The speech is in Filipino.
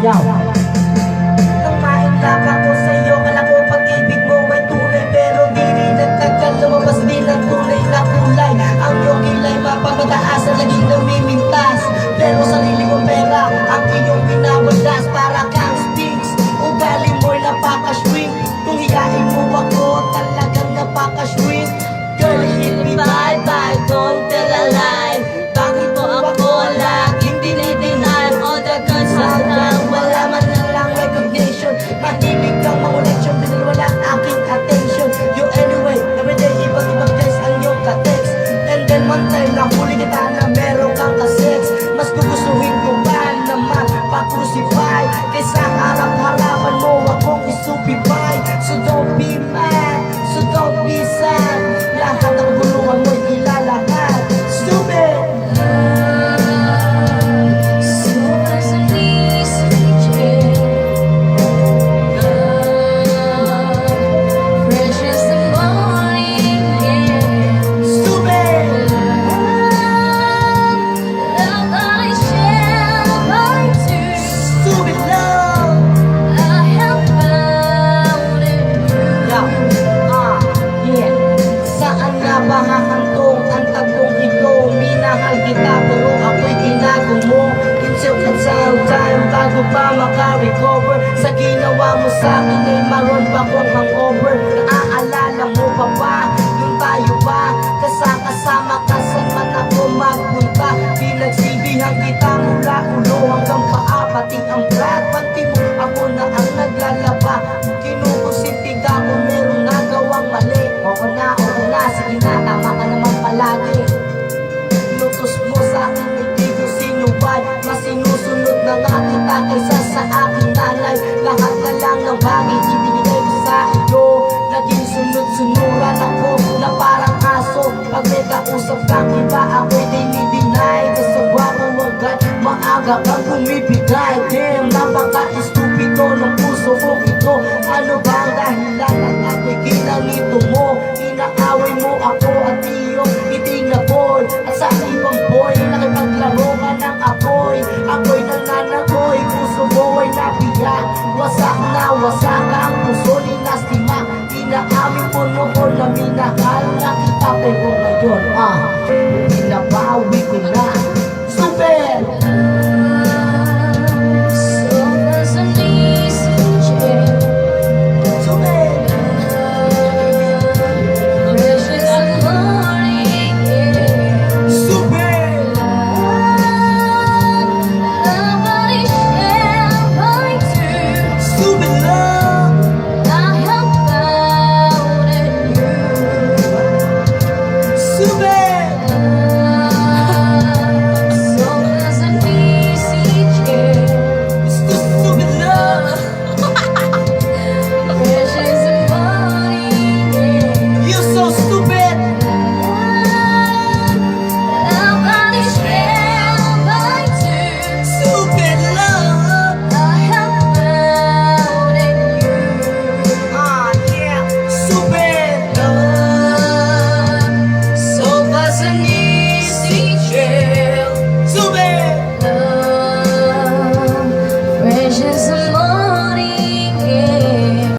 Yaw. Nang mainlap ako sa'yo, kala ko pag-ibig mo ay tunay, pero di rin nagtagal, lumabas din ang tunay na kulay. Ang iyong kilay mapapataas at laging namimintas, pero sarili mo pera ang iyong binabalas. Para kang stinks, ugali mo'y napaka-shrink. Kung hiyain mo ako, talagang napaka-shrink. Girl, hit me bye-bye, don't tell a lie. Bakit mo ako laging dinideny? All the good stuff na wala man na lang recognition. Mahilig kang manguleksyon, pinalwala aking attention. You anyway, everyday iba't ibang test ang iyong ka-text. And then one time nahuli kita na meron kang ka-sex. Mas gugustuhin ko ba naman pa-crucify kaysa harap-harapan mo akong isupibay. So don't be mad, so don't be sad. Lahat ng bulungan mo'y ilalahat. Stupid! Mahahantong ang tagpong ito. Minahal kita pero ako'y tinago mo. Insilk at time bago pa maka-recover. Sa ginawa mo sa akin ay maroon pa kong hangover. Naaalala mo pa ba yung tayo ba? Kasama ka saan man ako magpunta. Pinagsilbihan kita mula ulo hanggang paa. Pati ang brat, panty mo ako na ang naglalaba. Kinukusintiga ko merong nagawang mali. Oo na, sige na, tama ka naman palagi. Lutos mo sa akin, hindi ko sinubay. Mas sinusunod na nga kita kaysa sa aking nanay. Lahat na lang ng bagay ibinigay ko sa iyo. Naging sunod-sunuran ako na parang aso. Pag may kausap kang iba, ako'y dinideny. Basta wako agad, maaga kang bumibigay. Damn, napaka-estupido ng puso kong ito. Ano ba ang dahilan at ako'y ginalito mo? Inaaway mo ako at iyong iting na boy. At sa ibang boy, nakipaglaro ka ng apoy. Ako'y nananakoy, puso mo ay nabiyak. Wasak na wasak ang puso ni Nastima. Inaamin mo ko na minahal na kita. Pero ngayon, binabawi ko